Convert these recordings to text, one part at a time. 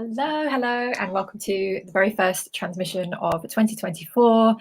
Hello, and welcome to the very first transmission of 2024.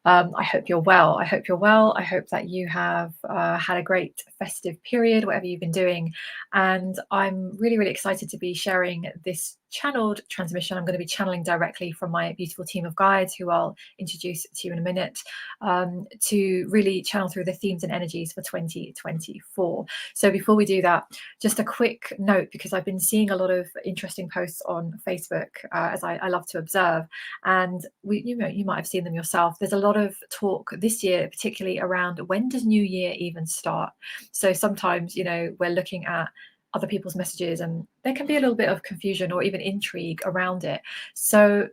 I hope you're well. I hope that you have had a great festive period, whatever you've been doing. And I'm really, really excited to be sharing this channeled transmission. I'm going to be channeling directly from my beautiful team of guides, who I'll introduce to you in a minute, to really channel through the themes and energies for 2024. So before we do that, just a quick note, because I've been seeing a lot of interesting posts on Facebook, as I love to observe, and you might have seen them yourself. There's a lot of talk this year, particularly around when does New Year even start. So sometimes, we're looking at other people's messages and there can be a little bit of confusion or even intrigue around it. So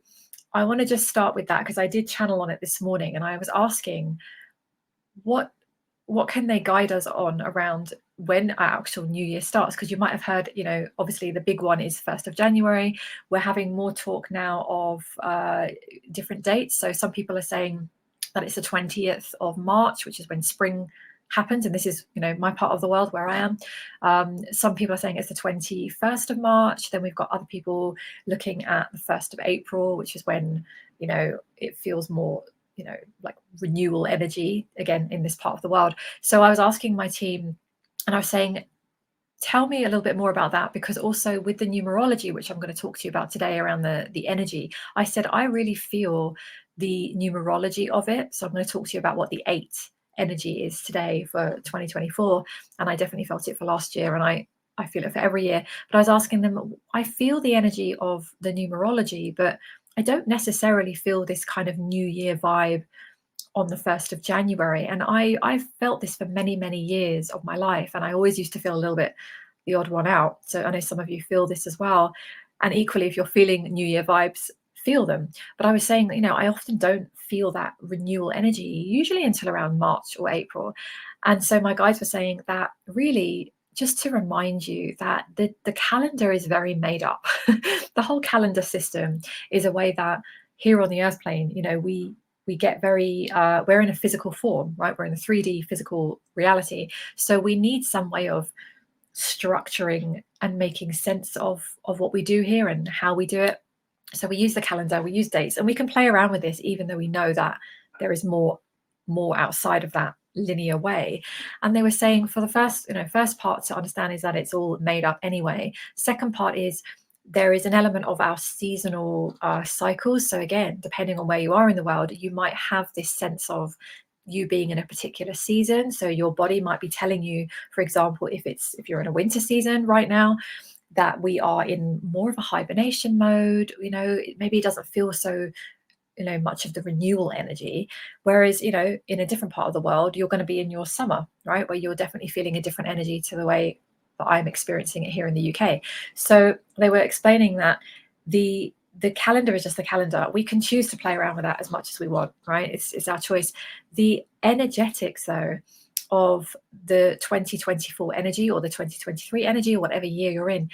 I want to just start with that, because I did channel on it this morning and I was asking what can they guide us on around when our actual New Year starts? Because you might have heard, obviously the big one is 1st of January. We're having more talk now of different dates. So some people are saying that it's the 20th of March, which is when spring happens. And this is, my part of the world where I am. Some people are saying it's the 21st of March. Then we've got other people looking at the 1st of April, which is when, it feels more like renewal energy again in this part of the world. So I was asking my team and I was saying, tell me a little bit more about that, because also with the numerology, which I'm going to talk to you about today around the energy, I said I really feel the numerology of it. So I'm going to talk to you about what the 8 energy is today for 2024, and I definitely felt it for last year, and I feel it for every year. But I was asking them, I feel the energy of the numerology, but I don't necessarily feel this kind of New Year vibe on the 1st of January. And I've felt this for many, many years of my life. And I always used to feel a little bit the odd one out. So I know some of you feel this as well. And equally, if you're feeling New Year vibes, feel them. But I was saying, I often don't feel that renewal energy, usually until around March or April. And so my guides were saying that really, just to remind you that the calendar is very made up. The whole calendar system is a way that here on the earth plane, we get very, we're in a physical form, right? We're in a 3D physical reality. So we need some way of structuring and making sense of what we do here and how we do it. So we use the calendar, we use dates, and we can play around with this, even though we know that there is more outside of that linear way. And they were saying, for the first part to understand is that it's all made up anyway. Second part is there is an element of our seasonal cycles. So again, depending on where you are in the world, you might have this sense of you being in a particular season. So your body might be telling you, for example, if you're in a winter season right now, that we are in more of a hibernation mode. Maybe it doesn't feel so much of the renewal energy, whereas in a different part of the world, you're going to be in your summer, right, where you're definitely feeling a different energy to the way that I'm experiencing it here in the UK. So they were explaining that the calendar is just the calendar. We can choose to play around with that as much as we want, right? It's our choice. The energetics, though, of the 2024 energy or the 2023 energy, or whatever year you're in,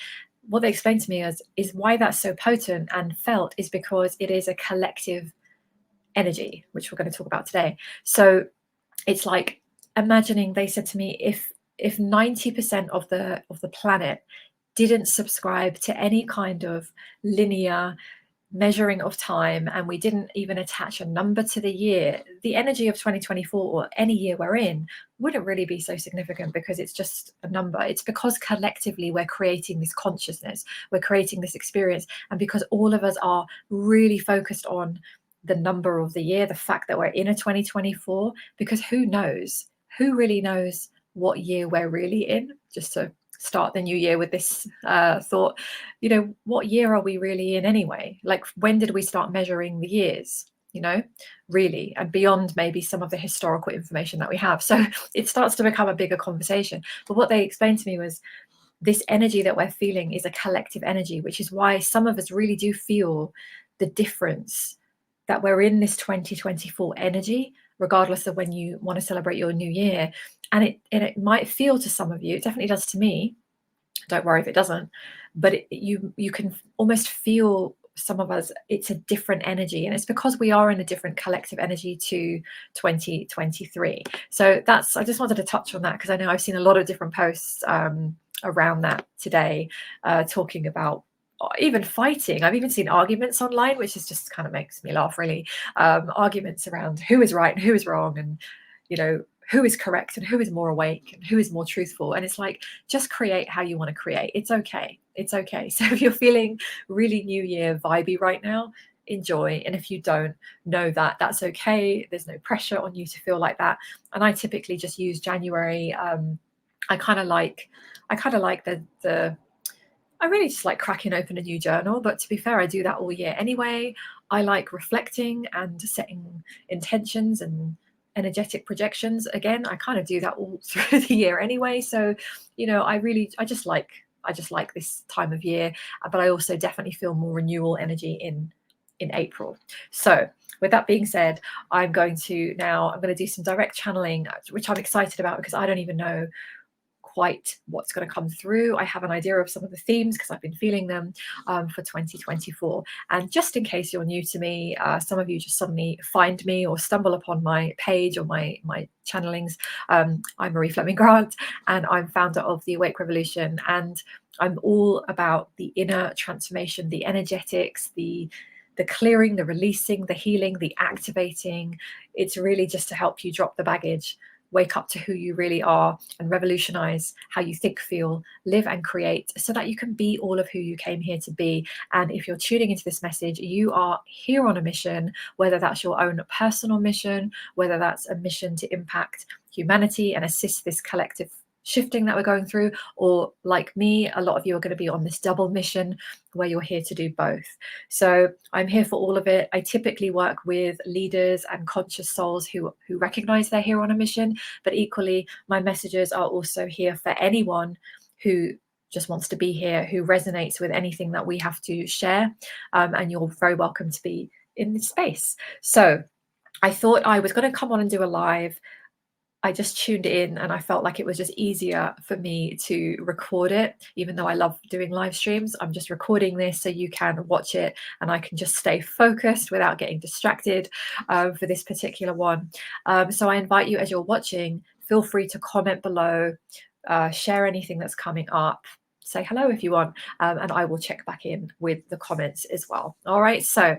what they explained to me is why that's so potent and felt is because it is a collective energy, which we're going to talk about today. So it's like imagining, they said to me, if 90% of the planet didn't subscribe to any kind of linear measuring of time, and we didn't even attach a number to the year, the energy of 2024 or any year we're in wouldn't really be so significant, because it's just a number. It's because collectively we're creating this consciousness, we're creating this experience, and because all of us are really focused on the number of the year, the fact that we're in a 2024, because who really knows what year we're really in? Just to start the new year with this thought, what year are we really in anyway? Like, when did we start measuring the years, really, and beyond maybe some of the historical information that we have? So it starts to become a bigger conversation. But what they explained to me was this energy that we're feeling is a collective energy, which is why some of us really do feel the difference that we're in this 2024 energy, regardless of when you want to celebrate your new year. And it might feel to some of you, it definitely does to me, don't worry if it doesn't, but you can almost feel, some of us, it's a different energy, and it's because we are in a different collective energy to 2023. So I just wanted to touch on that, because I know I've seen a lot of different posts around that today, talking about even fighting. I've even seen arguments online, which is just kind of makes me laugh, really. Arguments around who is right and who is wrong, and who is correct and who is more awake and who is more truthful. And it's like, just create how you want to create. It's okay. It's okay. So if you're feeling really New Year vibey right now, enjoy. And if you don't, know that that's okay. There's no pressure on you to feel like that. And I typically just use January. I kind of like the I really just like cracking open a new journal, but to be fair, I do that all year anyway. I like reflecting and setting intentions and energetic projections. Again, I kind of do that all through the year anyway. So, I just like this time of year, but I also definitely feel more renewal energy in April. So with that being said, I'm going to do some direct channeling, which I'm excited about because I don't even know quite what's going to come through. I have an idea of some of the themes because I've been feeling them for 2024. And just in case you're new to me, some of you just suddenly find me or stumble upon my page or my channelings. I'm Marie Fleming Grant, and I'm founder of the Awake Revolution. And I'm all about the inner transformation, the energetics, the clearing, the releasing, the healing, the activating. It's really just to help you drop the baggage, wake up to who you really are, and revolutionize how you think, feel, live, and create so that you can be all of who you came here to be. And if you're tuning into this message, you are here on a mission, whether that's your own personal mission, whether that's a mission to impact humanity and assist this collective shifting that we're going through, or like me, a lot of you are going to be on this double mission where you're here to do both. So I'm here for all of it. I typically work with leaders and conscious souls who recognize they're here on a mission, but equally my messages are also here for anyone who just wants to be here, who resonates with anything that we have to share, and you're very welcome to be in this space. So I thought I was going to come on and do a live. I just tuned in and I felt like it was just easier for me to record it. Even though I love doing live streams, I'm just recording this so you can watch it and I can just stay focused without getting distracted for this particular one. So I invite you, as you're watching, feel free to comment below, share anything that's coming up, say hello if you want, and I will check back in with the comments as well. All right, so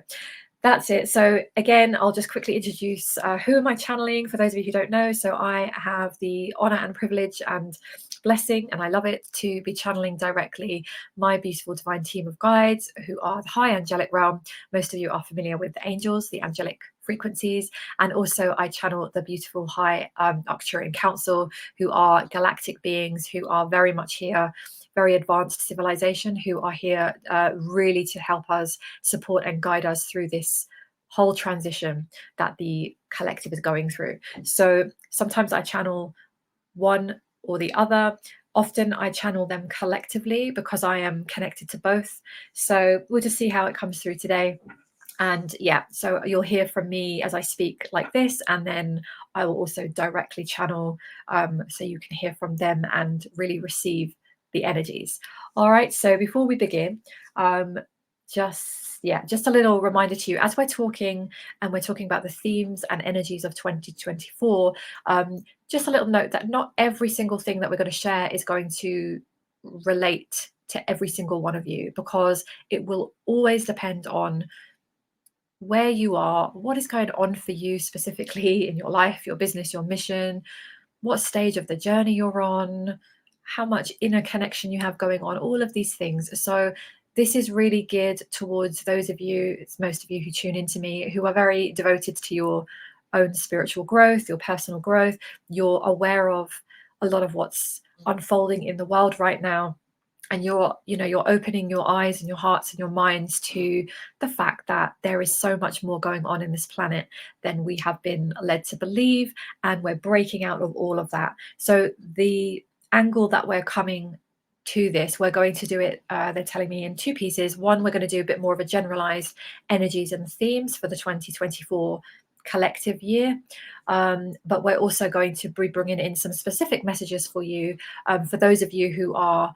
that's it. So again, I'll just quickly introduce who am I channeling for those of you who don't know. So I have the honor and privilege and blessing, and I love it, to be channeling directly my beautiful divine team of guides who are the high angelic realm. Most of you are familiar with the angels, the angelic frequencies, and also I channel the beautiful high Arcturian council, who are galactic beings who are very much here, very advanced civilization, who are here really to help us, support and guide us through this whole transition that the collective is going through. So sometimes I channel one or the other. Often I channel them collectively because I am connected to both. So we'll just see how it comes through today. And yeah, so you'll hear from me as I speak like this, and then I will also directly channel so you can hear from them and really receive the energies. All right, so before we begin, just a little reminder to you, as we're talking about the themes and energies of 2024, just a little note that not every single thing that we're going to share is going to relate to every single one of you, because it will always depend on where you are, what is going on for you specifically in your life, your business, your mission, what stage of the journey you're on, how much inner connection you have going on, all of these things. So this is really geared towards those of you, it's most of you who tune into me, who are very devoted to your own spiritual growth, your personal growth. You're aware of a lot of what's unfolding in the world right now, and you're opening your eyes and your hearts and your minds to the fact that there is so much more going on in this planet than we have been led to believe, and we're breaking out of all of that. So the angle that we're coming to this, we're going to do it, they're telling me, in two pieces. One, we're going to do a bit more of a generalized energies and themes for the 2024 collective year, but we're also going to be bringing in some specific messages for you, for those of you who are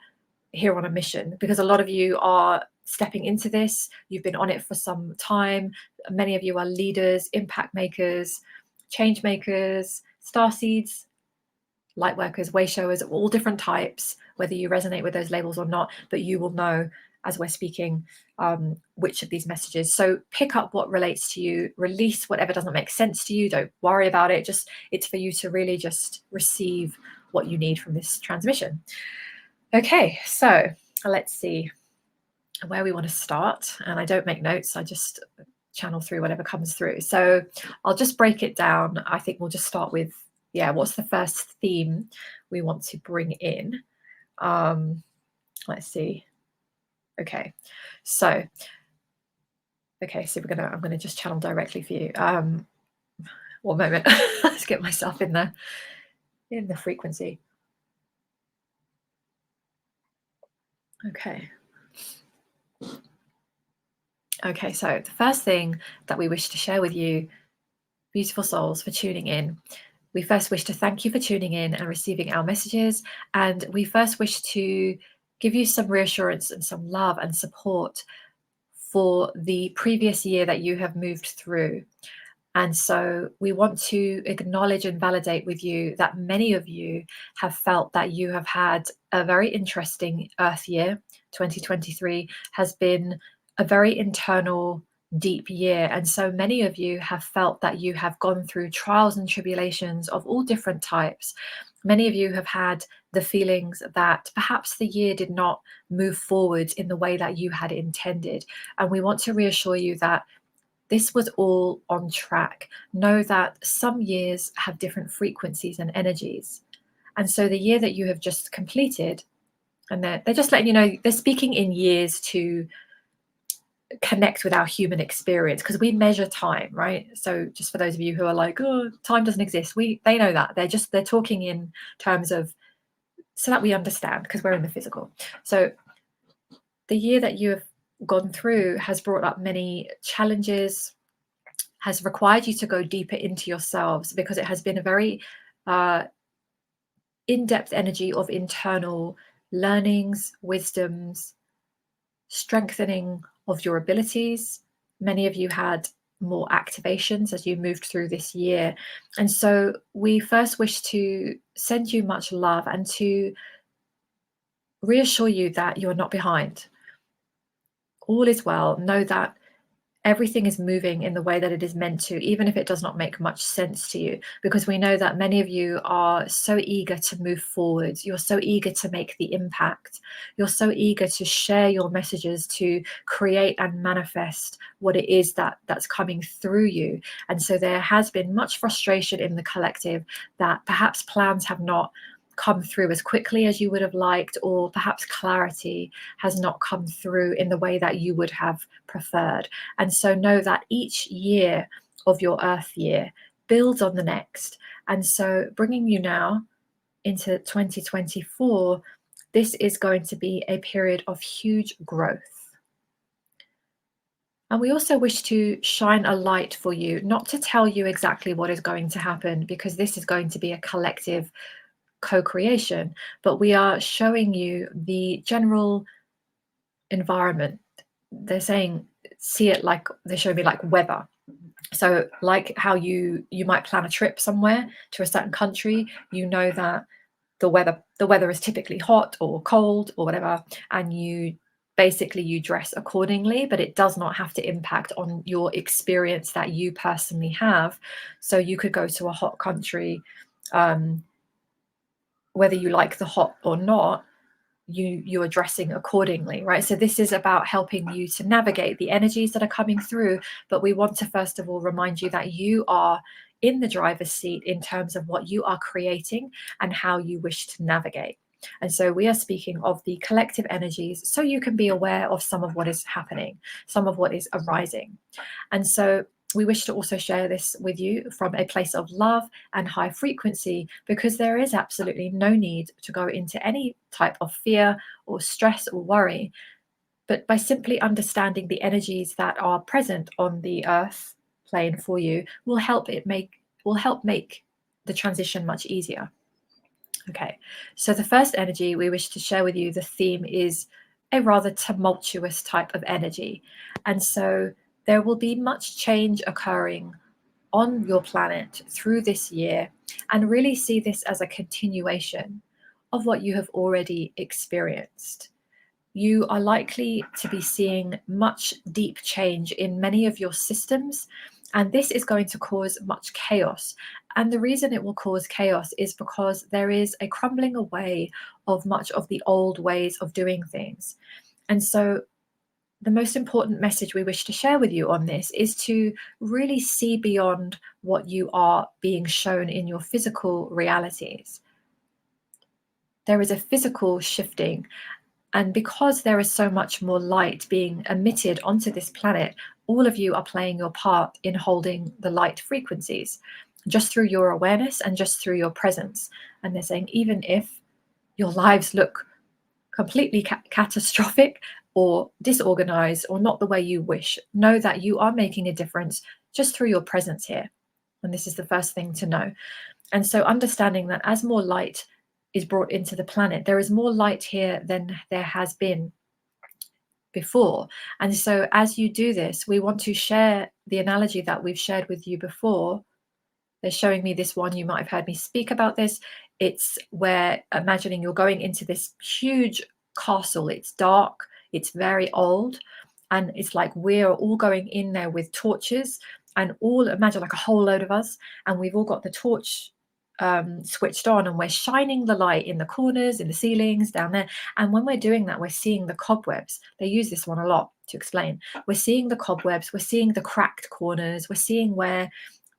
here on a mission, because a lot of you are stepping into this. You've been on it for some time. Many of you are leaders, impact makers, change makers, star seeds, light workers, way showers, all different types, whether you resonate with those labels or not, but you will know as we're speaking which of these messages. So pick up what relates to you, release whatever doesn't make sense to you. Don't worry about it. Just it's for you to really just receive what you need from this transmission. Okay, so let's see where we want to start. And I don't make notes, I just channel through whatever comes through. So I'll just break it down. I think we'll just start with, what's the first theme we want to bring in? Let's see. Okay, so I'm gonna just channel directly for you. One moment. Let's get myself in the frequency. Okay. Okay, so the first thing that we wish to share with you, beautiful souls, for tuning in. We first wish to thank you for tuning in and receiving our messages. And we first wish to give you some reassurance and some love and support for the previous year that you have moved through. And so we want to acknowledge and validate with you that many of you have felt that you have had a very interesting Earth year. 2023 has been a very internal, deep year. And so many of you have felt that you have gone through trials and tribulations of all different types. Many of you have had the feelings that perhaps the year did not move forward in the way that you had intended. And we want to reassure you that this was all on track. Know that some years have different frequencies and energies. And so the year that you have just completed, and they're just letting you know, they're speaking in years to connect with our human experience, because we measure time, right? So just for those of you who are like, oh, time doesn't exist, they know that. They're talking in terms of, so that we understand, because we're in the physical. So the year that you have gone through has brought up many challenges, has required you to go deeper into yourselves, because it has been a very in-depth energy of internal learnings, wisdoms, strengthening of your abilities. Many of you had more activations as you moved through this year. And so we first wish to send you much love and to reassure you that you are not behind. All is well. Know that everything is moving in the way that it is meant to, even if it does not make much sense to you, because we know that many of you are so eager to move forward. You're so eager to make the impact. You're so eager to share your messages, to create and manifest what it is that's coming through you. And so there has been much frustration in the collective that perhaps plans have not come through as quickly as you would have liked, or perhaps clarity has not come through in the way that you would have preferred. And so know that each year of your Earth year builds on the next. And so bringing you now into 2024, this is going to be a period of huge growth. And we also wish to shine a light for you, not to tell you exactly what is going to happen, because this is going to be a collective co-creation, but we are showing you the general environment. They're saying, see it like, they show me like weather. So like how you might plan a trip somewhere to a certain country, you know that the weather is typically hot or cold or whatever, and you dress accordingly, but it does not have to impact on your experience that you personally have. So you could go to a hot country, whether you like the hot or not, you are dressing accordingly, right? So this is about helping you to navigate the energies that are coming through. But we want to first of all remind you that you are in the driver's seat in terms of what you are creating and how you wish to navigate. And so we are speaking of the collective energies, so you can be aware of some of what is happening, some of what is arising. And so we wish to also share this with you from a place of love and high frequency, because there is absolutely no need to go into any type of fear or stress or worry. But by simply understanding the energies that are present on the earth plane for you will help make the transition much easier. Okay, so the first energy we wish to share with you, the theme is a rather tumultuous type of energy. And so there will be much change occurring on your planet through this year, and really see this as a continuation of what you have already experienced. you are likely to be seeing much deep change in many of your systems, and this is going to cause much chaos. And the reason it will cause chaos is because there is a crumbling away of much of the old ways of doing things. And so the most important message we wish to share with you on this is to really see beyond what you are being shown in your physical realities. There is a physical shifting, and because there is so much more light being emitted onto this planet, all of you are playing your part in holding the light frequencies just through your awareness and just through your presence. And they're saying, even if your lives look completely catastrophic or disorganized or not the way you wish, know that you are making a difference just through your presence here. And this is the first thing to know. And so understanding that as more light is brought into the planet, there is more light here than there has been before. And so as you do this, we want to share the analogy that we've shared with you before. They're showing me this one. You might have heard me speak about this. It's where imagining you're going into this huge castle. It's dark, it's very old, and it's like we're all going in there with torches, and all imagine like a whole load of us, and we've all got the torch switched on, and we're shining the light in the corners, in the ceilings, down there. And when we're doing that, we're seeing the cobwebs. They use this one a lot to explain. We're seeing the cobwebs, we're seeing the cracked corners, we're seeing where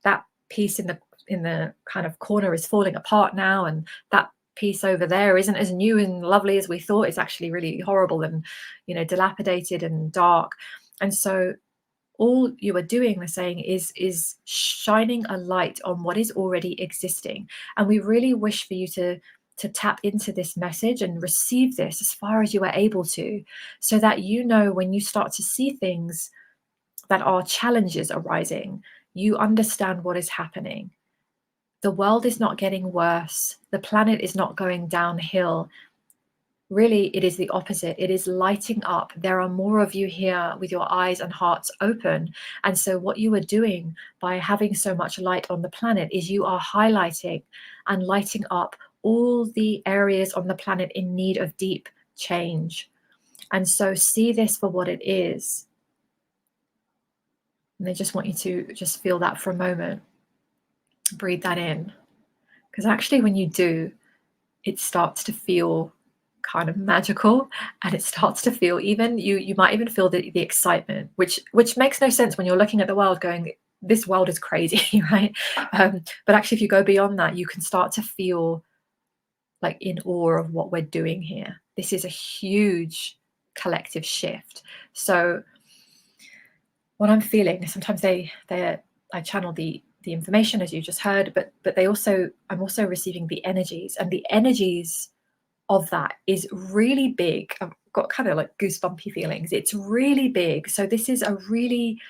that piece in the kind of corner is falling apart now, and that piece over there isn't as new and lovely as we thought. It's actually really horrible and, you know, dilapidated and dark. And so all you are doing, they're saying, is shining a light on what is already existing. And we really wish for you to tap into this message and receive this as far as you are able to, so that you know when you start to see things that are challenges arising, you understand what is happening. The world is not getting worse. The planet is not going downhill. Really, it is the opposite. It is lighting up. There are more of you here with your eyes and hearts open. And so what you are doing by having so much light on the planet is you are highlighting and lighting up all the areas on the planet in need of deep change. And so see this for what it is. And they just want you to just feel that for a moment. Breathe that in. Because actually when you do, it starts to feel kind of magical, and it starts to feel, even you might even feel the excitement, which makes no sense when you're looking at the world going, this world is crazy, right? But actually if you go beyond that, you can start to feel like in awe of what we're doing here. This is a huge collective shift. So what I'm feeling, sometimes I channel the information, as you just heard, but I'm also receiving the energies, and the energies of that is really big. I've got kind of like goosebumpy feelings. It's really big. So this is a really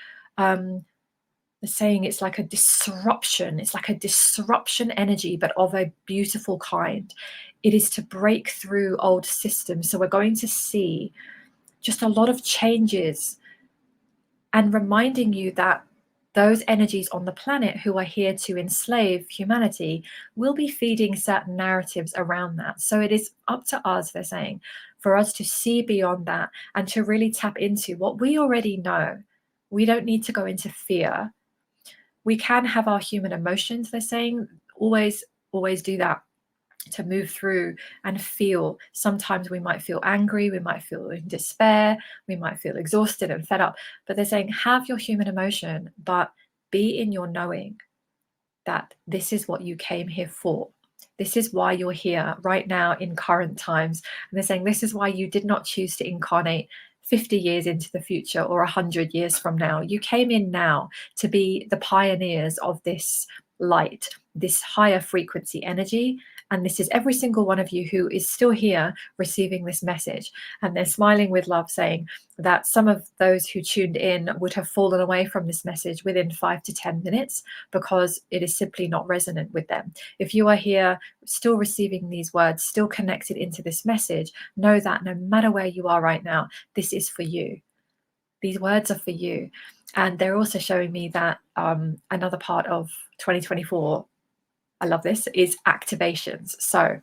saying it's like a disruption. It's like a disruption energy, but of a beautiful kind. It is to break through old systems. So we're going to see just a lot of changes, and reminding you that those energies on the planet who are here to enslave humanity will be feeding certain narratives around that. So it is up to us, they're saying, for us to see beyond that and to really tap into what we already know. We don't need to go into fear. We can have our human emotions, they're saying, always do that, to move through and feel. Sometimes we might feel angry, we might feel in despair, we might feel exhausted and fed up, but they're saying have your human emotion, but be in your knowing that this is what you came here for. This is why you're here right now in current times. And they're saying this is why you did not choose to incarnate 50 years into the future or 100 years from now. You came in now to be the pioneers of this light, this higher frequency energy. And this is every single one of you who is still here receiving this message. And they're smiling with love, saying that some of those who tuned in would have fallen away from this message within 5 to 10 minutes because it is simply not resonant with them. If you are here still receiving these words, still connected into this message, know that no matter where you are right now, this is for you. These words are for you. And they're also showing me that another part of 2024, I love this, is activations. So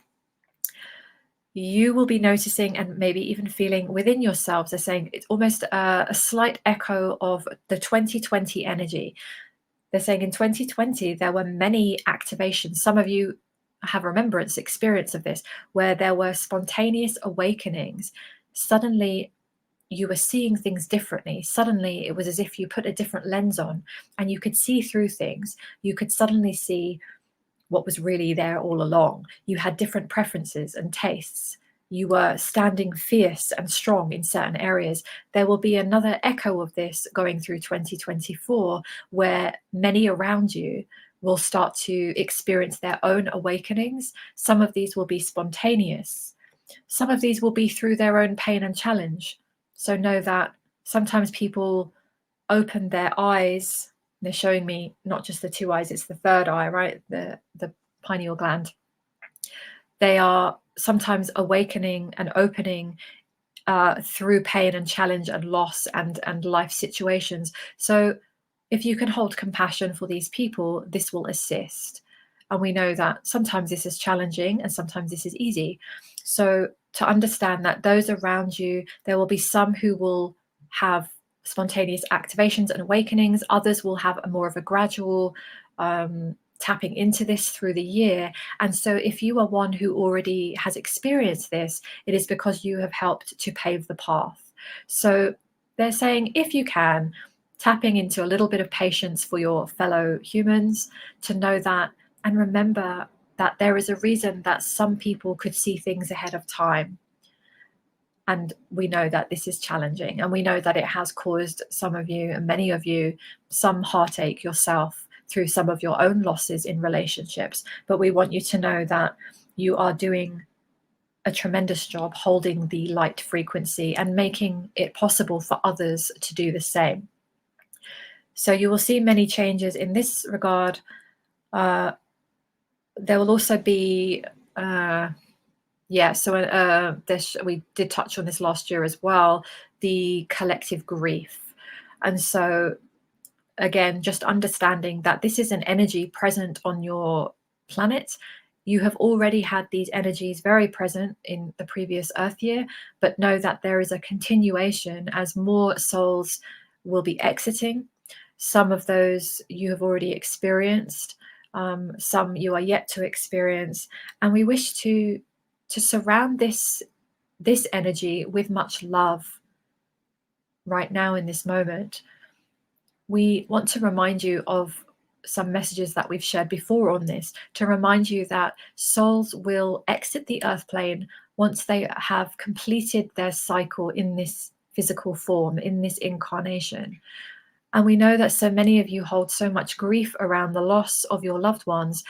you will be noticing and maybe even feeling within yourselves. They're saying it's almost a slight echo of the 2020 energy. They're saying in 2020, there were many activations. Some of you have remembrance experience of this, where there were spontaneous awakenings. Suddenly, you were seeing things differently. Suddenly, it was as if you put a different lens on and you could see through things. You could suddenly see what was really there all along. You had different preferences and tastes. You were standing fierce and strong in certain areas. There will be another echo of this going through 2024, where many around you will start to experience their own awakenings. Some of these will be spontaneous. Some of these will be through their own pain and challenge. So know that sometimes people open their eyes. They're showing me not just the two eyes, it's the third eye, right? The pineal gland. They are sometimes awakening and opening through pain and challenge and loss and life situations. So if you can hold compassion for these people, this will assist. And we know that sometimes this is challenging and sometimes this is easy. So to understand that those around you, there will be some who will have spontaneous activations and awakenings. Others will have a more of a gradual tapping into this through the year. And so if you are one who already has experienced this, it is because you have helped to pave the path. So they're saying, if you can, tapping into a little bit of patience for your fellow humans, to know that and remember that there is a reason that some people could see things ahead of time. And we know that this is challenging, and we know that it has caused some of you and many of you some heartache yourself through some of your own losses in relationships. But we want you to know that you are doing a tremendous job holding the light frequency and making it possible for others to do the same. So you will see many changes in this regard. There will also be we did touch on this last year as well, the collective grief. And so again, just understanding that this is an energy present on your planet. You have already had these energies very present in the previous Earth year, but know that there is a continuation as more souls will be exiting. Some of those you have already experienced, some you are yet to experience, and we wish to surround this energy with much love right now in this moment. We want to remind you of some messages that we've shared before on this, to remind you that souls will exit the earth plane once they have completed their cycle in this physical form, in this incarnation. And we know that so many of you hold so much grief around the loss of your loved ones.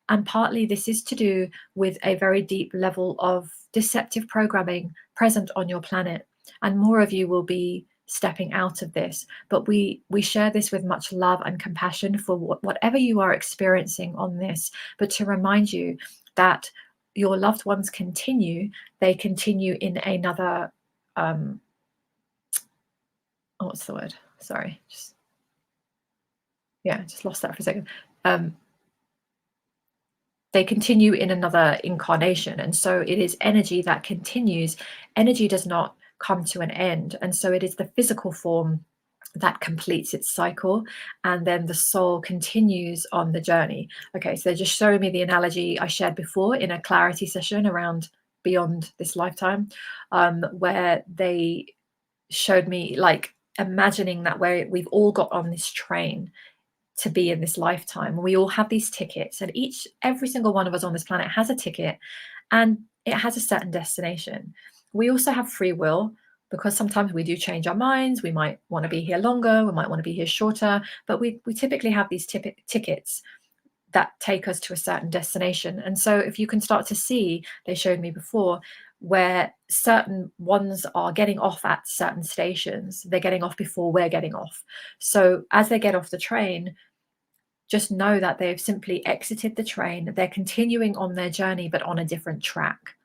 And partly this is to do with a very deep level of deceptive programming present on your planet. And more of you will be stepping out of this. But we share this with much love and compassion for whatever you are experiencing on this, but to remind you that your loved ones continue. They continue in another, what's the word? Sorry, just lost that for a second. They continue in another incarnation. And so it is energy that continues. Energy does not come to an end. And so it is the physical form that completes its cycle, and then the soul continues on the journey. Okay, so they're just showing me the analogy I shared before in a clarity session around beyond this lifetime, where they showed me like imagining that we've all got on this train to be in this lifetime. We all have these tickets, and every single one of us on this planet has a ticket, and it has a certain destination. We also have free will, because sometimes we do change our minds. We might want to be here longer, we might want to be here shorter, but we typically have these tickets that take us to a certain destination. And so if you can start to see, they showed me before, where certain ones are getting off at certain stations, they're getting off before we're getting off. So as they get off the train, just know that they've simply exited the train. They're continuing on their journey, but on a different track.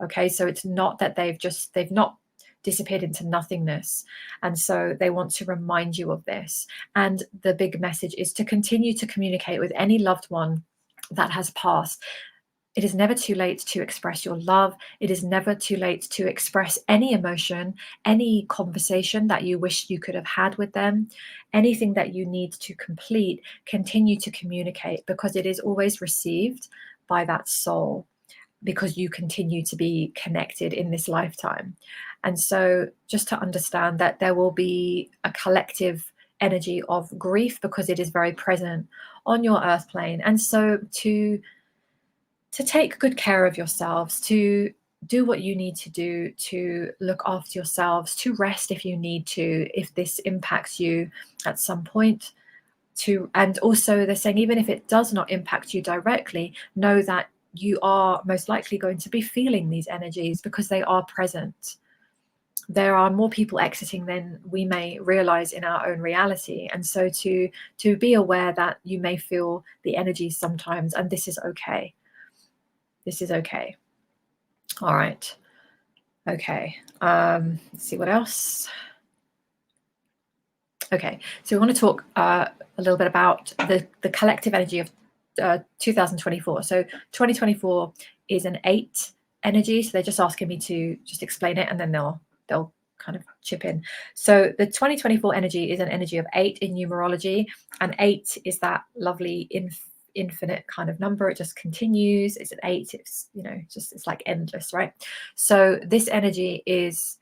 Okay, so it's not that they've not disappeared into nothingness. And so they want to remind you of this. And the big message is to continue to communicate with any loved one that has passed. It is never too late to express your love. It is never too late to express any emotion, any conversation that you wish you could have had with them, anything that you need to complete. Continue to communicate, because it is always received by that soul, because you continue to be connected in this lifetime. And so just to understand that there will be a collective energy of grief, because it is very present on your earth plane. And so to take good care of yourselves, to do what you need to do to look after yourselves, to rest if you need to, if this impacts you at some point. And also they're saying, even if it does not impact you directly, know that you are most likely going to be feeling these energies, because they are present. There are more people exiting than we may realize in our own reality. And so to be aware that you may feel the energies sometimes, and this is okay. This is okay. All right. Okay. Let's see what else. Okay. So we want to talk a little bit about the collective energy of 2024. So 2024 is an 8 energy. So they're just asking me to just explain it, and then they'll kind of chip in. So the 2024 energy is an energy of 8 in numerology, and 8 is that lovely infinite kind of number. It just continues. It's an 8. It's, you know, just, it's like endless, right? So this energy is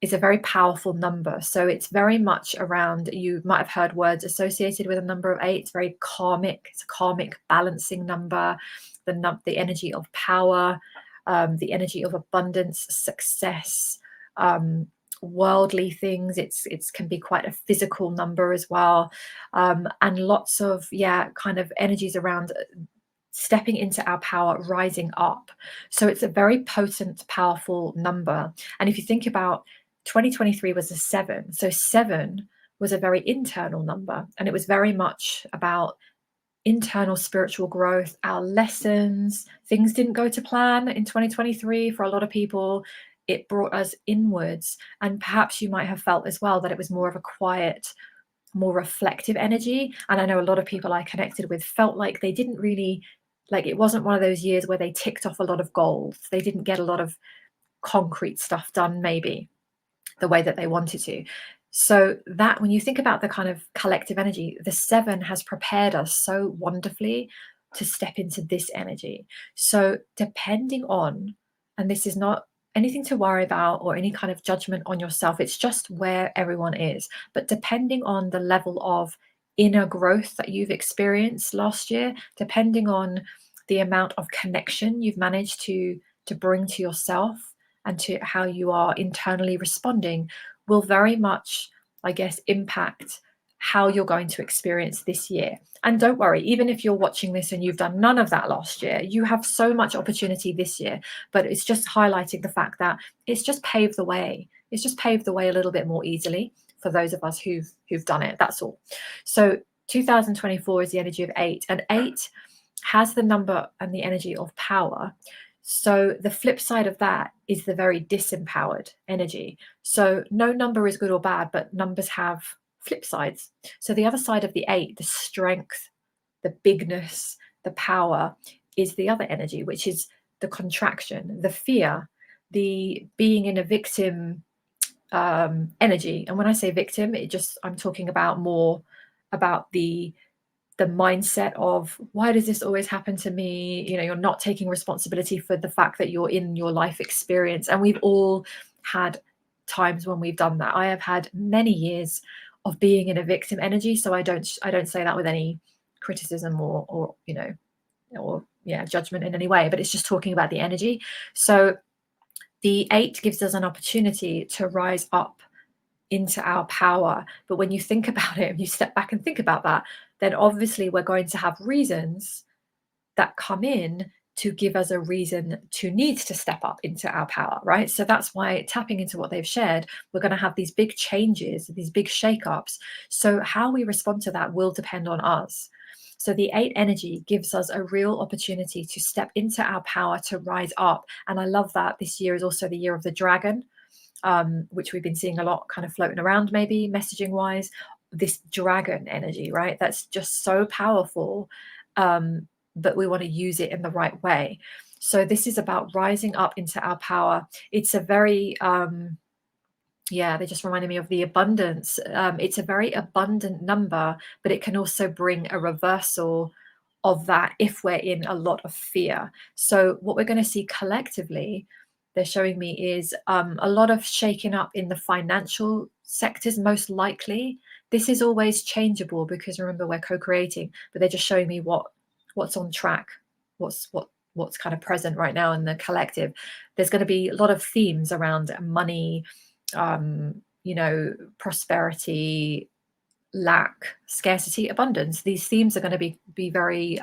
a very powerful number. So it's very much around, you might have heard words associated with a number of 8. It's very karmic. It's a karmic balancing number. The energy of power, the energy of abundance, success, worldly things. It's can be quite a physical number as well, and lots of kind of energies around stepping into our power, rising up. So it's a very potent, powerful number. And if you think about 2023 was a 7, so 7 was a very internal number, and it was very much about internal spiritual growth, our lessons. Things didn't go to plan in 2023 for a lot of people. It brought us inwards, and perhaps you might have felt as well that it was more of a quiet, more reflective energy. And I know a lot of people I connected with felt like they didn't really, like, it wasn't one of those years where they ticked off a lot of goals. They didn't get a lot of concrete stuff done, maybe the way that they wanted to. So that, when you think about the kind of collective energy, the 7 has prepared us so wonderfully to step into this energy. So depending on, and this is not anything to worry about or any kind of judgment on yourself, it's just where everyone is. But depending on the level of inner growth that you've experienced last year, depending on the amount of connection you've managed to bring to yourself and to how you are internally responding, will very much, I guess, impact how you're going to experience this year. And don't worry, even if you're watching this and you've done none of that last year, you have so much opportunity this year. But it's just highlighting the fact that it's just paved the way. It's just paved the way a little bit more easily for those of us who've done it. That's all. So 2024 is the energy of 8, and 8 has the number and the energy of power. So the flip side of that is the very disempowered energy. So no number is good or bad, but numbers have flip sides. So the other side of the 8, the strength, the bigness, the power, is the other energy, which is the contraction, the fear, the being in a victim energy. And when I say victim, I'm talking about more about the mindset of, why does this always happen to me? You know, you're not taking responsibility for the fact that you're in your life experience. And we've all had times when we've done that. I have had many years of being in a victim energy. So I don't say that with any criticism or you know, or judgment in any way, but it's just talking about the energy. So the 8 gives us an opportunity to rise up into our power. But when you think about it, and you step back and think about that, then obviously we're going to have reasons that come in to give us a reason to need to step up into our power, right? So that's why, tapping into what they've shared, we're going to have these big changes, these big shakeups. So how we respond to that will depend on us. So the 8 energy gives us a real opportunity to step into our power, to rise up. And I love that this year is also the year of the dragon, which we've been seeing a lot kind of floating around, maybe messaging wise, this dragon energy, right? That's just so powerful, but we want to use it in the right way. So this is about rising up into our power. It's a very yeah, they just reminded me of the abundance. It's a very abundant number, but it can also bring a reversal of that if we're in a lot of fear. So what we're going to see collectively, they're showing me, is a lot of shaking up in the financial sectors, most likely. This is always changeable because remember, we're co-creating, but they're just showing me what's on track, what's kind of present right now in the collective. There's going to be a lot of themes around money, prosperity, lack, scarcity, abundance. These themes are going to be very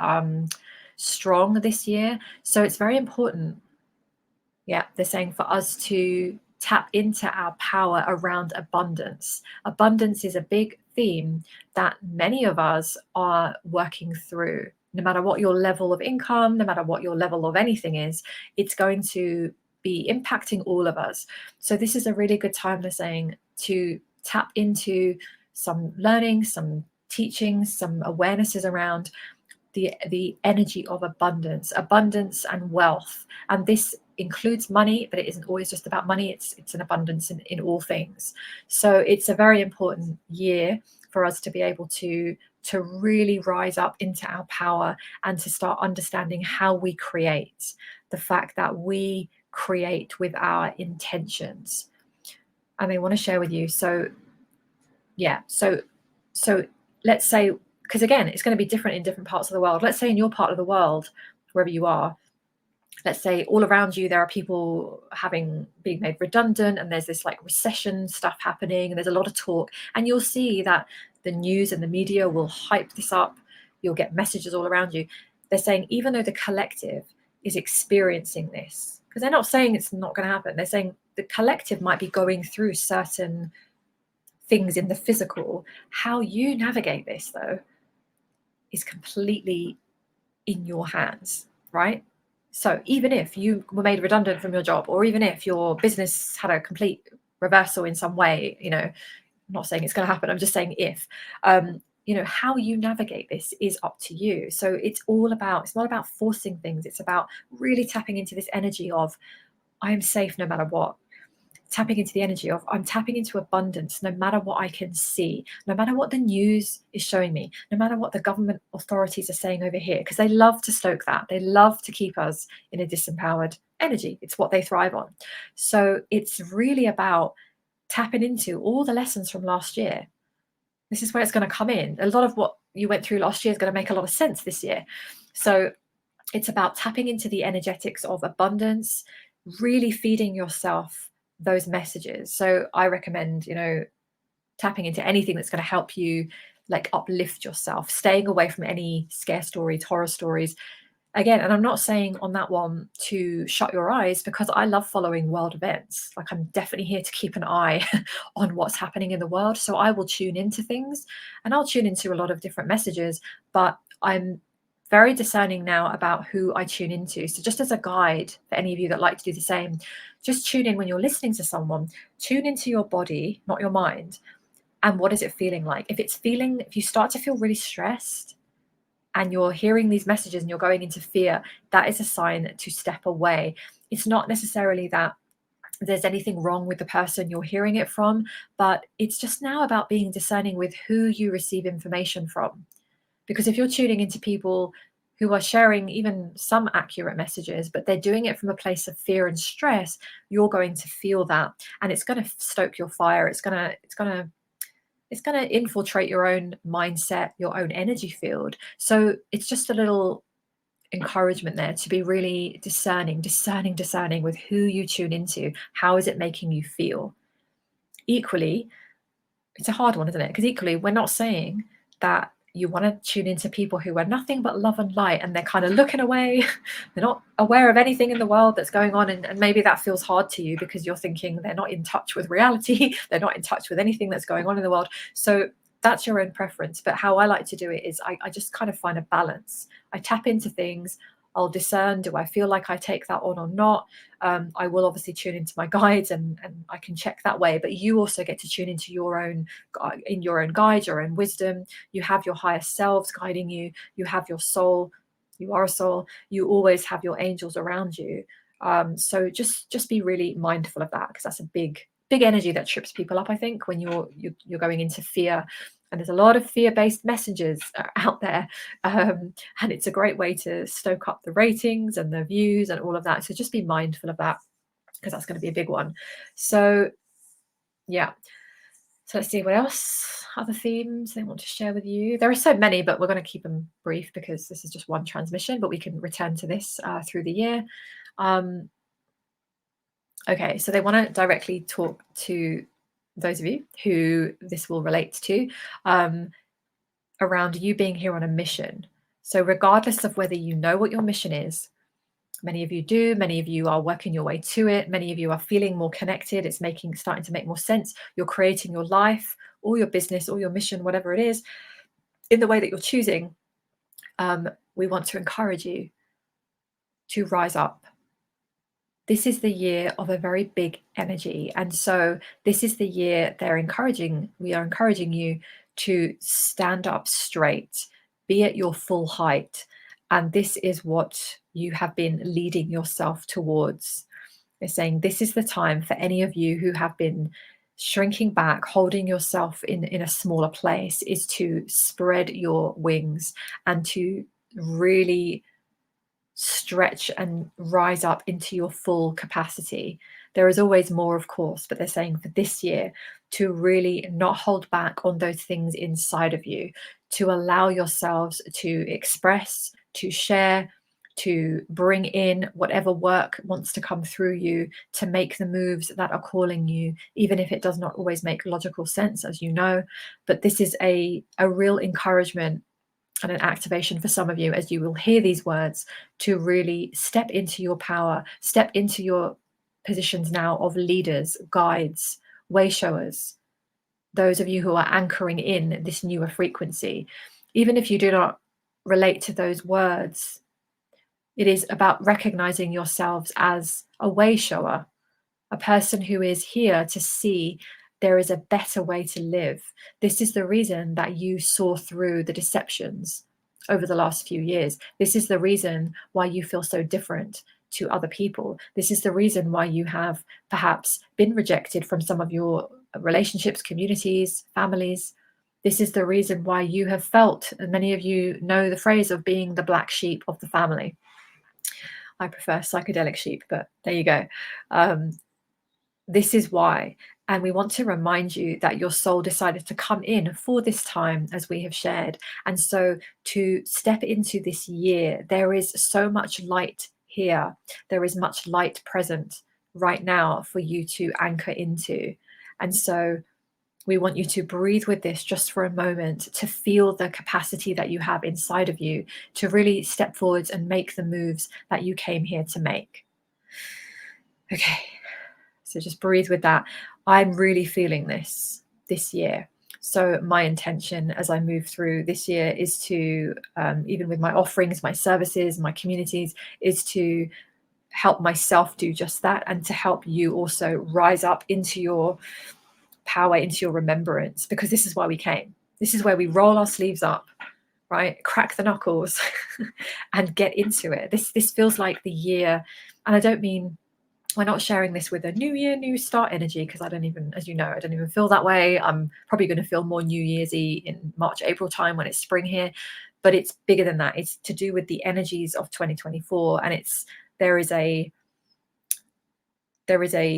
strong this year. So it's very important. Yeah, they're saying for us to tap into our power around abundance. Abundance is a big theme that many of us are working through. No matter what your level of income, no matter what your level of anything is, it's going to be impacting all of us. So this is a really good time, they're saying, to tap into some learning, some teaching, some awarenesses around the energy of abundance and wealth. And this includes money, but it isn't always just about money. It's an abundance in all things. So it's a very important year for us to be able to really rise up into our power and to start understanding how we create, the fact that we create with our intentions. And I want to share with you. So yeah, so let's say, because again, it's going to be different in different parts of the world. Let's say in your part of the world, wherever you are, let's say all around you there are people being made redundant, and there's this like recession stuff happening, and there's a lot of talk, and you'll see that the news and the media will hype this up. You'll get messages all around you. They're saying even though the collective is experiencing this, because they're not saying it's not going to happen, they're saying the collective might be going through certain things in the physical. How you navigate this though is completely in your hands, right? So even if you were made redundant from your job, or even if your business had a complete reversal in some way, I'm not saying it's going to happen, I'm just saying if, how you navigate this is up to you. So it's not about forcing things. It's about really tapping into this energy of I'm safe no matter what. Tapping into the energy of I'm tapping into abundance no matter what I can see, no matter what the news is showing me, no matter what the government authorities are saying over here, because they love to stoke that. They love to keep us in a disempowered energy. It's what they thrive on. So it's really about tapping into all the lessons from last year. This is where it's going to come in. A lot of what you went through last year is going to make a lot of sense this year. So it's about tapping into the energetics of abundance, really feeding yourself those messages. So I recommend, tapping into anything that's going to help you like uplift yourself, staying away from any scare stories, horror stories. Again, and I'm not saying on that one to shut your eyes, because I love following world events. Like I'm definitely here to keep an eye on what's happening in the world. So I will tune into things, and I'll tune into a lot of different messages, but I'm very discerning now about who I tune into. So just as a guide for any of you that like to do the same, just tune in when you're listening to someone, tune into your body, not your mind. And what is it feeling like? If you start to feel really stressed and you're hearing these messages and you're going into fear, that is a sign to step away. It's not necessarily that there's anything wrong with the person you're hearing it from, but it's just now about being discerning with who you receive information from. Because if you're tuning into people who are sharing even some accurate messages, but they're doing it from a place of fear and stress, you're going to feel that, and it's going to stoke your fire. It's going to infiltrate your own mindset, your own energy field. So it's just a little encouragement there to be really discerning with who you tune into. How is it making you feel? Equally, it's a hard one, isn't it? Because equally, we're not saying that you want to tune into people who are nothing but love and light, and they're kind of looking away. They're not aware of anything in the world that's going on. And maybe that feels hard to you because you're thinking they're not in touch with reality. They're not in touch with anything that's going on in the world. So that's your own preference. But how I like to do it is I just kind of find a balance. I tap into things. I'll discern, do I feel like I take that on or not? I will obviously tune into my guides, and I can check that way. But you also get to tune into your own guide, your own wisdom. You have your higher selves guiding you. You have your soul, You are a soul. You always have your angels around you. So just be really mindful of that, because that's a big energy that trips people up, I think, when you're going into fear. And there's a lot of fear-based messages out there, and it's a great way to stoke up the ratings and the views and all of that. So just be mindful of that, because that's going to be a big one. So yeah, so let's see what else, other themes they want to share with you. There are so many, but we're going to keep them brief because this is just one transmission, but we can return to this through the year. Okay, so they want to directly talk to those of you who this will relate to, around you being here on a mission. So regardless of whether you know what your mission is, many of you do, many of you are working your way to it, many of you are feeling more connected, it's starting to make more sense. You're creating your life or your business or your mission, whatever it is, in the way that you're choosing. We want to encourage you to rise up. This is the year of a very big energy. And so this is the year we are encouraging you to stand up straight, be at your full height. And this is what you have been leading yourself towards. They're saying this is the time for any of you who have been shrinking back, holding yourself in a smaller place, is to spread your wings and to really stretch and rise up into your full capacity. There is always more, of course, but they're saying for this year to really not hold back on those things inside of you, to allow yourselves to express, to share, to bring in whatever work wants to come through you, to make the moves that are calling you, even if it does not always make logical sense, as you know. But this is a real encouragement and an activation for some of you, as you will hear these words, to really step into your power, step into your positions now of leaders, guides, way showers, those of you who are anchoring in this newer frequency. Even if you do not relate to those words, it is about recognizing yourselves as a way shower, a person who is here to see there is a better way to live. This is the reason that you saw through the deceptions over the last few years. This is the reason why you feel so different to other people. This is the reason why you have perhaps been rejected from some of your relationships, communities, families. This is the reason why you have felt, and many of you know the phrase of being the black sheep of the family. I prefer psychedelic sheep, but there you go. This is why. And we want to remind you that your soul decided to come in for this time, as we have shared. And so to step into this year, there is so much light here. There is much light present right now for you to anchor into. And so we want you to breathe with this just for a moment, to feel the capacity that you have inside of you, to really step forwards and make the moves that you came here to make. Okay. So just breathe with that. I'm really feeling this year. So my intention as I move through this year is to, even with my offerings, my services, my communities, is to help myself do just that, and to help you also rise up into your power, into your remembrance, because this is why we came. This is where we roll our sleeves up, right? Crack the knuckles and get into it. This feels like the year, and I don't mean, we're not sharing this with a new year, new start energy, because I don't even, as you know, I don't even feel that way. I'm probably going to feel more New Year's-y in March, April time when it's spring here, but it's bigger than that. It's to do with the energies of 2024, and there is a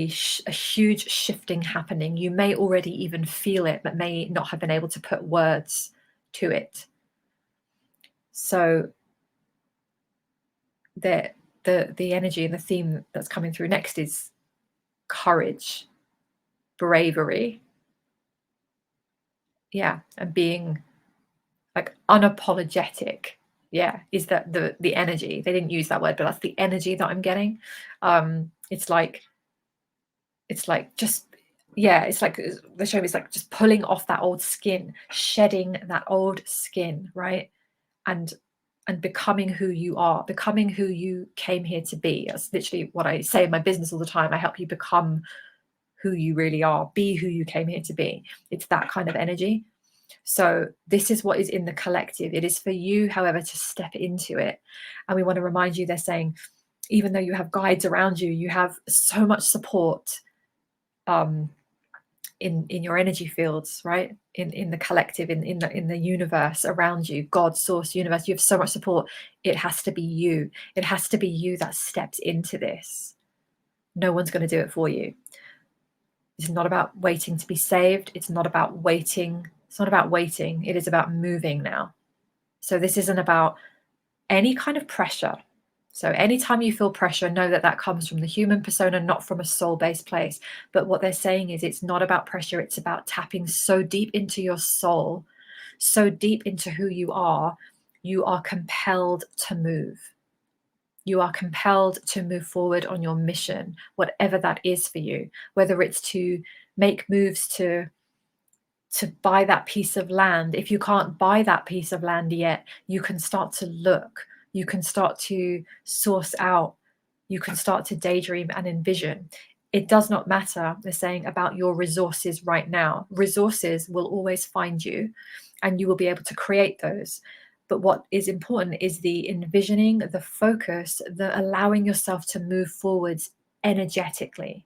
huge shifting happening. You may already even feel it, but may not have been able to put words to it. So the energy and the theme that's coming through next is courage, bravery, and being like unapologetic, is that the energy. They didn't use that word, but that's the energy that I'm getting. It's like just it's like the show is like just pulling off that old skin, shedding that old skin, right? And becoming who you are, becoming who you came here to be. That's literally what I say in my business all the time. I help you become who you really are, be who you came here to be. It's that kind of energy. So this is what is in the collective. It is for you, however, to step into it. And we want to remind you, they're saying, even though you have guides around you, you have so much support in your energy fields, right? In the collective, in the universe around you, God, source, universe. You have so much support. It has to be you. It has to be you that steps into this. No one's going to do it for you. It's not about waiting to be saved. It's not about waiting. It's not about waiting. It is about moving now. So this isn't about any kind of pressure. So anytime you feel pressure, know that that comes from the human persona, not from a soul-based place. But what they're saying is it's not about pressure. It's about tapping so deep into your soul, so deep into who you are compelled to move. You are compelled to move forward on your mission, whatever that is for you, whether it's to make moves to buy that piece of land. If you can't buy that piece of land yet, you can start to look, you can start to source out, you can start to daydream and envision. It does not matter, they're saying, about your resources right now. Resources will always find you and you will be able to create those. But what is important is the envisioning, the focus, the allowing yourself to move forwards energetically.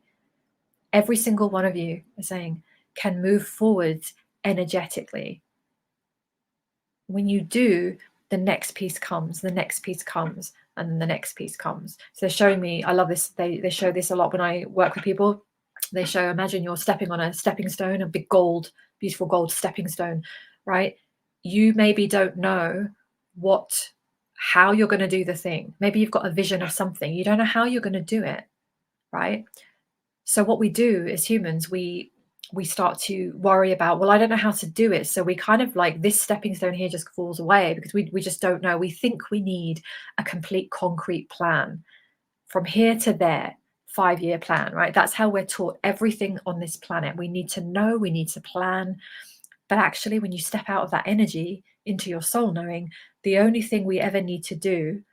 Every single one of you is saying can move forwards energetically. When you do, the next piece comes, the next piece comes, and then the next piece comes. So they're showing me, I love this, they show this a lot when I work with people. They show, imagine you're stepping on a stepping stone, a big gold, beautiful gold stepping stone, right? You maybe don't know how you're going to do the thing. Maybe you've got a vision of something. You don't know how you're going to do it, right? So what we do as humans, we start to worry about, well, I don't know how to do it. So we kind of like, this stepping stone here just falls away because we just don't know. We think we need a complete concrete plan from here to there, 5-year plan, right? That's how we're taught everything on this planet. We need to know, we need to plan. But actually, when you step out of that energy into your soul knowing, the only thing we ever need to do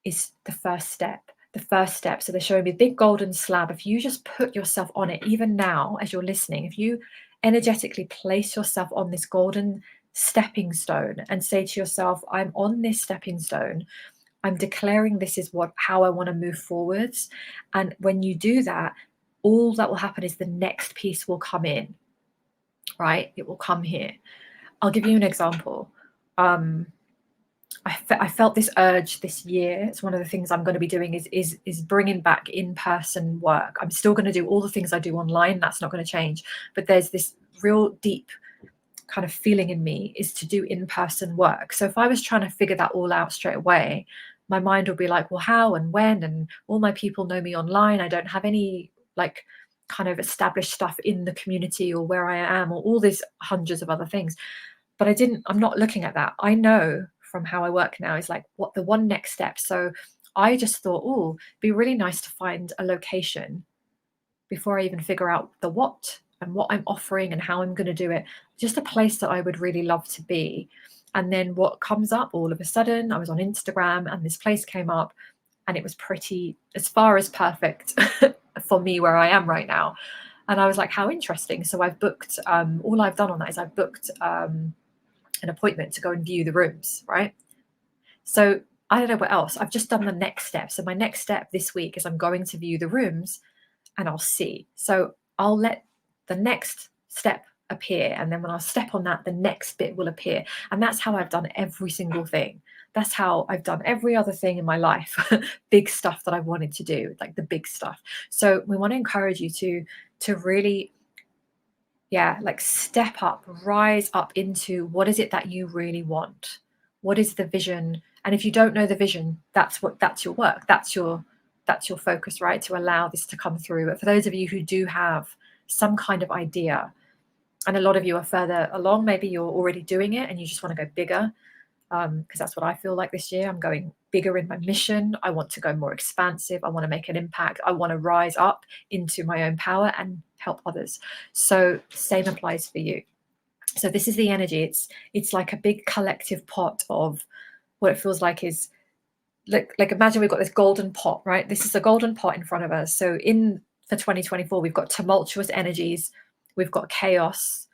is the first step. The first step. So they're showing me a big golden slab. If you just put yourself on it, even now as you're listening, if you energetically place yourself on this golden stepping stone and say to yourself, I'm on this stepping stone, I'm declaring this is how I want to move forwards. And when you do that, all that will happen is the next piece will come in, right? It will come here. I'll give you an example. I felt this urge this year. It's one of the things I'm going to be doing is bringing back in-person work. I'm still going to do all the things I do online. That's not going to change. But there's this real deep kind of feeling in me is to do in-person work. So if I was trying to figure that all out straight away, my mind would be like, well, how and when? And all my people know me online. I don't have any like kind of established stuff in the community or where I am or all these hundreds of other things. But I'm not looking at that. I know from how I work now is like what the one next step. So I just thought, oh, it'd be really nice to find a location before I even figure out the what and what I'm offering and how I'm going to do it. Just a place that I would really love to be. And then what comes up all of a sudden, I was on Instagram and this place came up and it was pretty, as far as perfect for me where I am right now. And I was like, how interesting. So I've booked, all I've done on that is I've booked an appointment to go and view the rooms, right? So I don't know what else. I've just done the next step. So my next step this week is I'm going to view the rooms and I'll see. So I'll let the next step appear. And then when I step on that, the next bit will appear. And that's how I've done every single thing. That's how I've done every other thing in my life. Big stuff that I wanted to do, like the big stuff. So we want to encourage you to really, like step up, rise up into what is it that you really want? What is the vision? And if you don't know the vision, that's your work. That's your focus, right? To allow this to come through. But for those of you who do have some kind of idea, and a lot of you are further along, maybe you're already doing it and you just want to go bigger, because that's what I feel like this year. I'm going bigger in my mission. I want to go more expansive. I want to make an impact. I want to rise up into my own power and help others. So same applies for you. So this is the energy. It's like a big collective pot of what it feels like is like imagine we've got this golden pot, right? This is a golden pot in front of us. So for 2024, we've got tumultuous energies, we've got chaos,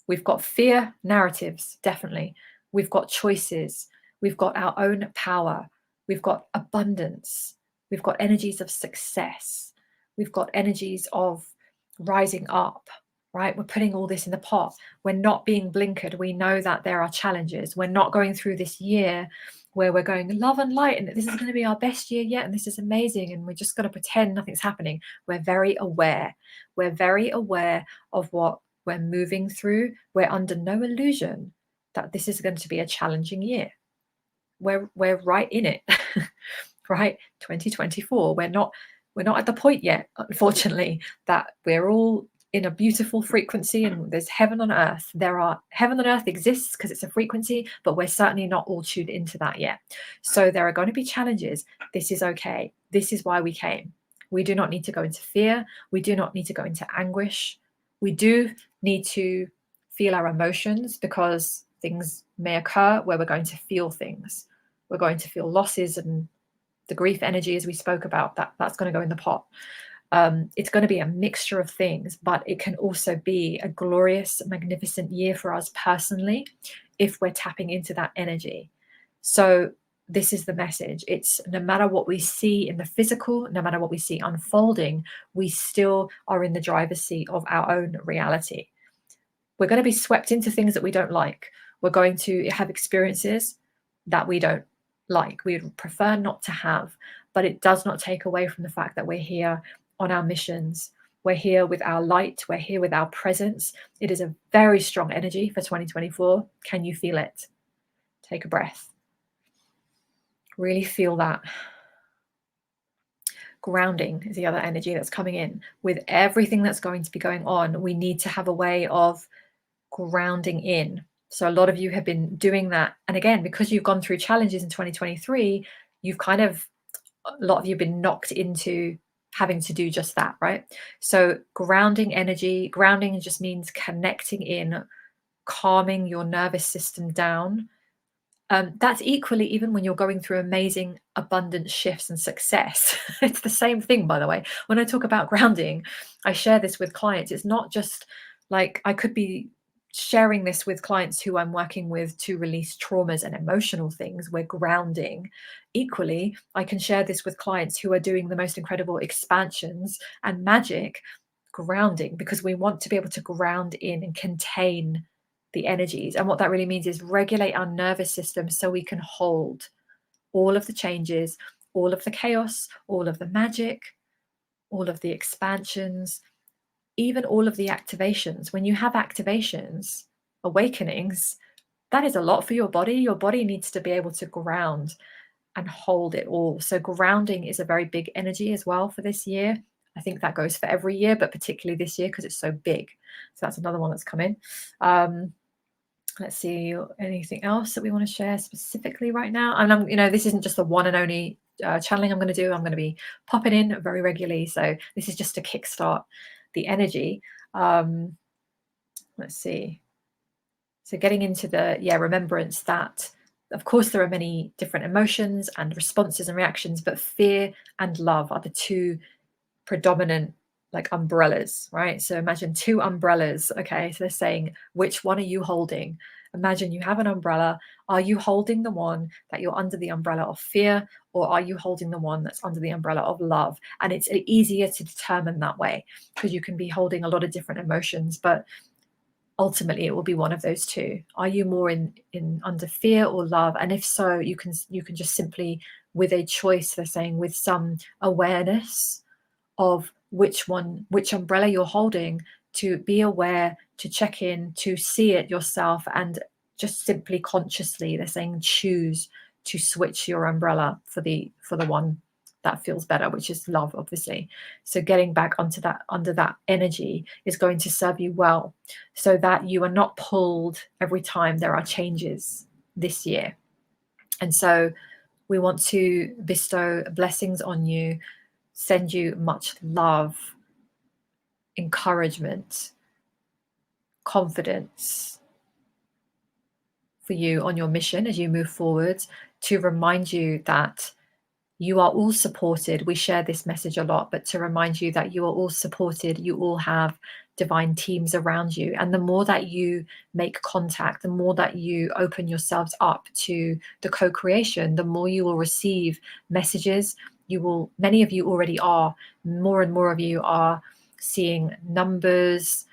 We've got fear narratives, definitely. We've got choices. We've got our own power. We've got abundance. We've got energies of success. We've got energies of rising up, right? We're putting all this in the pot. We're not being blinkered. We know that there are challenges. We're not going through this year where we're going love and light and this is going to be our best year yet and this is amazing and we're just going to pretend nothing's happening. We're very aware. We're very aware of what we're moving through. We're under no illusion that this is going to be a challenging year. We're right in it. Right? 2024. We're not at the point yet, unfortunately, that we're all in a beautiful frequency and there's heaven on earth. Heaven on earth exists because it's a frequency, but we're certainly not all tuned into that yet. So there are going to be challenges. This is okay. This is why we came. We do not need to go into fear. We do not need to go into anguish. We do need to feel our emotions because things may occur where we're going to feel things. We're going to feel losses and the grief energy, as we spoke about, that's going to go in the pot. It's going to be a mixture of things, but it can also be a glorious, magnificent year for us personally if we're tapping into that energy. So this is the message. It's no matter what we see in the physical, no matter what we see unfolding, we still are in the driver's seat of our own reality. We're going to be swept into things that we don't like. We're going to have experiences that we don't like, we would prefer not to have, but it does not take away from the fact that we're here on our missions. We're here with our light. We're here with our presence. It is a very strong energy for 2024. Can you feel it? Take a breath. Really feel that. Grounding is the other energy that's coming in. With everything that's going to be going on, we need to have a way of grounding in. So a lot of you have been doing that. And again, because you've gone through challenges in 2023, a lot of you have been knocked into having to do just that, right? So grounding just means connecting in, calming your nervous system down. That's equally even when you're going through amazing abundant shifts and success. It's the same thing, by the way. When I talk about grounding, I share this with clients. It's not just like I could be sharing this with clients who I'm working with to release traumas and emotional things. We're grounding. Equally, I can share this with clients who are doing the most incredible expansions and magic, grounding, because we want to be able to ground in and contain the energies. And what that really means is regulate our nervous system so we can hold all of the changes, all of the chaos, all of the magic, all of the expansions, even all of the activations. When you have activations, awakenings, that is a lot for your body. Your body needs to be able to ground and hold it all. So grounding is a very big energy as well for this year. I think that goes for every year, but particularly this year because it's so big. So that's another one that's come in. Let's see, anything else that we want to share specifically right now? And this isn't just the one and only channeling I'm going to do. I'm going to be popping in very regularly. So this is just to kickstart the energy. Let's see. So getting into the remembrance that, of course, there are many different emotions and responses and reactions, but fear and love are the two predominant umbrellas, right? So imagine two umbrellas. Okay, so they're saying, which one are you holding? Imagine you have an umbrella. Are you holding the one that you're under the umbrella of fear, or are you holding the one that's under the umbrella of love? And it's easier to determine that way because you can be holding a lot of different emotions, but ultimately it will be one of those two. Are you more in under fear or love? And if so, you can just simply, with a choice, they're saying, with some awareness of which umbrella you're holding, to be aware, to check in, to see it yourself, and just simply consciously, they're saying, choose to switch your umbrella for the one that feels better, which is love, obviously. So getting back onto that, under that energy, is going to serve you well, so that you are not pulled every time there are changes this year. And so we want to bestow blessings on you, send you much love, encouragement, confidence for you on your mission as you move forward, to remind you that You are all supported. We share this message a lot, but to remind you that you are all supported, you all have divine teams around you. And the more that you make contact, the more that you open yourselves up to the co-creation, the more you will receive messages. You will, many of you already are, more and more of you are seeing numbers,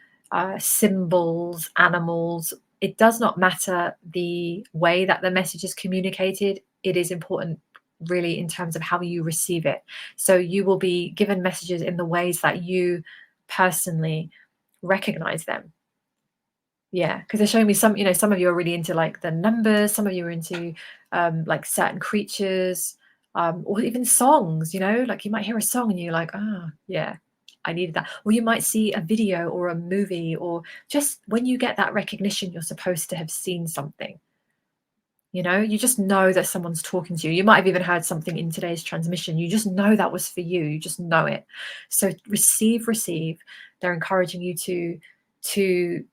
symbols, animals. It does not matter the way that the message is communicated. It is important really in terms of how you receive it. So you will be given messages in the ways that you personally recognize them. Yeah, because they're showing me some, some of you are really into like the numbers, some of you are into like certain creatures, or even songs, like you might hear a song and you're like, yeah, I needed that. Or you might see a video or a movie, or just when you get that recognition, you're supposed to have seen something. You just know that someone's talking to you. You might have even heard something in today's transmission. You just know that was for you. You just know it. So receive. They're encouraging you to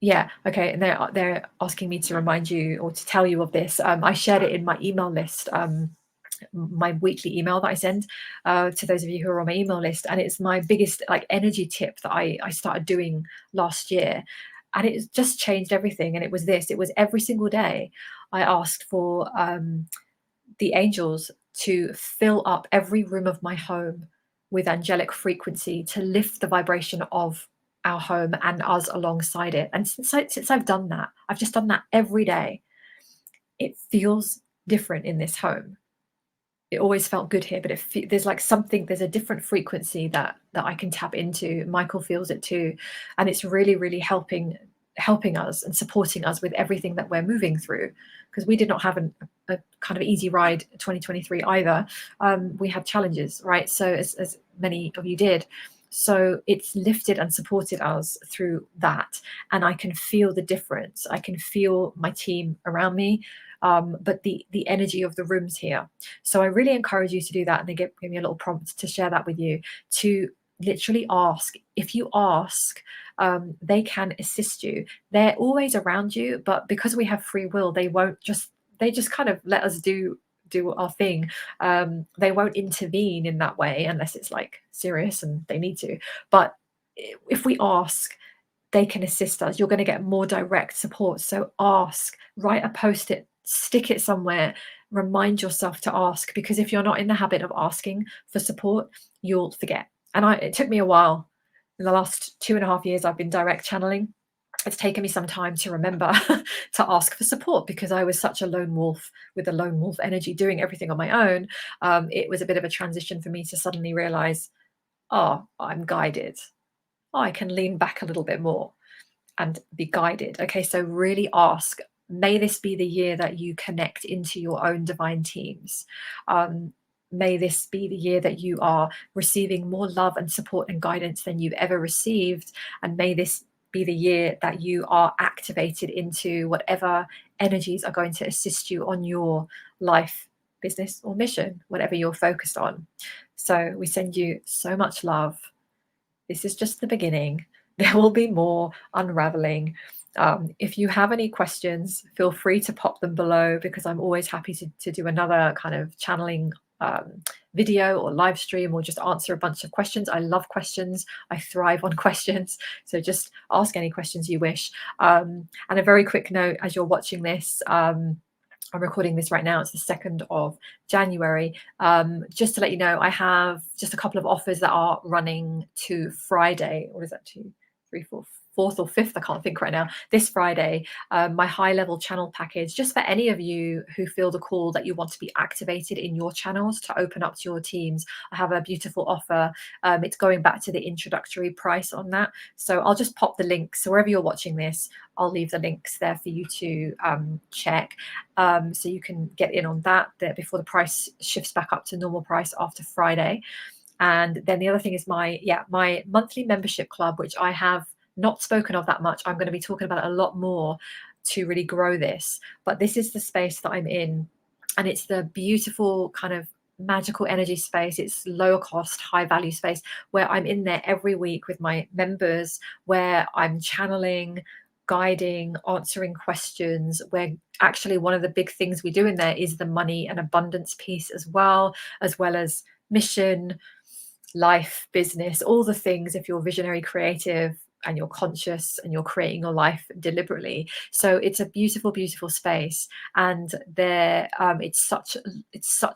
yeah, okay. And they're asking me to remind you or to tell you of this. I shared it in my email list, my weekly email that I send to those of you who are on my email list. And it's my biggest like energy tip that I started doing last year. And it's just changed everything. And it was this, it was every single day I asked for the angels to fill up every room of my home with angelic frequency to lift the vibration of our home and us alongside it. And since I've done that, I've just done that every day. It feels different in this home. It always felt good here, but there's like something, there's a different frequency that I can tap into. Michael feels it too, and it's really, really helping us and supporting us with everything that we're moving through, because we did not have a kind of easy ride 2023 either. We had challenges, right? So as many of you did. So it's lifted and supported us through that, and I can feel the difference. I can feel my team around me, but the energy of the rooms here. So I really encourage you to do that, and they give me a little prompt to share that with you, to literally ask. If you ask, they can assist you. They're always around you, but because we have free will, they just kind of let us do our thing. They won't intervene in that way unless it's like serious and they need to. But if we ask, they can assist us. You're going to get more direct support. So ask, write a post-it, stick it somewhere, remind yourself to ask, because if you're not in the habit of asking for support, you'll forget. And it took me a while. In the last 2.5 years, I've been direct channeling. It's taken me some time to remember to ask for support, because I was such a lone wolf with a lone wolf energy doing everything on my own. It was a bit of a transition for me to suddenly realize, oh, I'm guided. Oh, I can lean back a little bit more and be guided. Okay, so really ask. May this be the year that you connect into your own divine teams. May this be the year that you are receiving more love and support and guidance than you've ever received. And may this be the year that you are activated into whatever energies are going to assist you on your life, business, or mission, whatever you're focused on. So we send you so much love. This is just the beginning. There will be more unraveling. If you have any questions, feel free to pop them below, because I'm always happy to do another kind of channeling video or live stream, or just answer a bunch of questions. I love questions. I thrive on questions. So just ask any questions you wish. And a very quick note, as you're watching this, I'm recording this right now. It's the 2nd of January. Just to let you know, I have just a couple of offers that are running to Friday. What is that? 2, 3, 4, 4th or 5th? I can't think right now. This Friday, my high level channel package, just for any of you who feel the call that you want to be activated in your channels to open up to your teams. I have a beautiful offer. It's going back to the introductory price on that. So I'll just pop the links. So wherever you're watching this, I'll leave the links there for you to check. So you can get in on that before the price shifts back up to normal price after Friday. And then the other thing is my monthly membership club, which I have not spoken of that much. I'm going to be talking about it a lot more to really grow this. But this is the space that I'm in, and it's the beautiful kind of magical energy space. It's lower cost, high value space where I'm in there every week with my members, where I'm channeling guiding, answering questions. Where actually one of the big things we do in there is the money and abundance piece as well as mission, life, business, all the things if you're visionary, creative, and you're conscious and you're creating your life deliberately. So it's a beautiful, beautiful space, and there it's such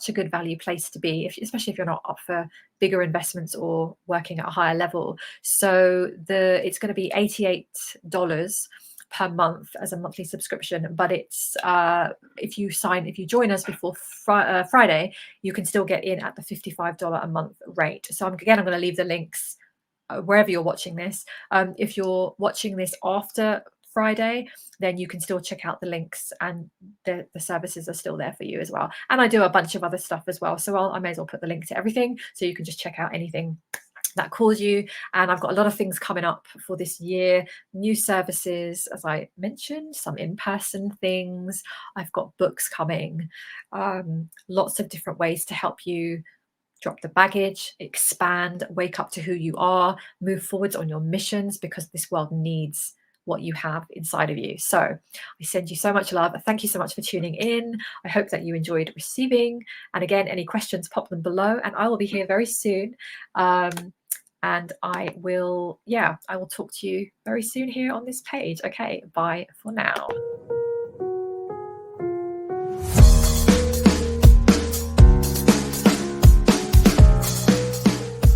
a good value place to be, especially if you're not up for bigger investments or working at a higher level. So it's going to be $88 per month as a monthly subscription, but it's if you join us before Friday, you can still get in at the $55 a month rate. So I'm going to leave the links wherever you're watching this. If you're watching this after Friday, then you can still check out the links, and the services are still there for you as well. And I do a bunch of other stuff as well, so I may as well put the link to everything, so you can just check out anything that calls you. And I've got a lot of things coming up for this year, new services, as I mentioned, some in-person things. I've got books coming, lots of different ways to help you drop the baggage, expand, wake up to who you are, move forwards on your missions, because this world needs what you have inside of you. So I send you so much love. Thank you so much for tuning in. I hope that you enjoyed receiving. And again, any questions, pop them below, and I will be here very soon. And I will talk to you very soon here on this page. Okay, bye for now.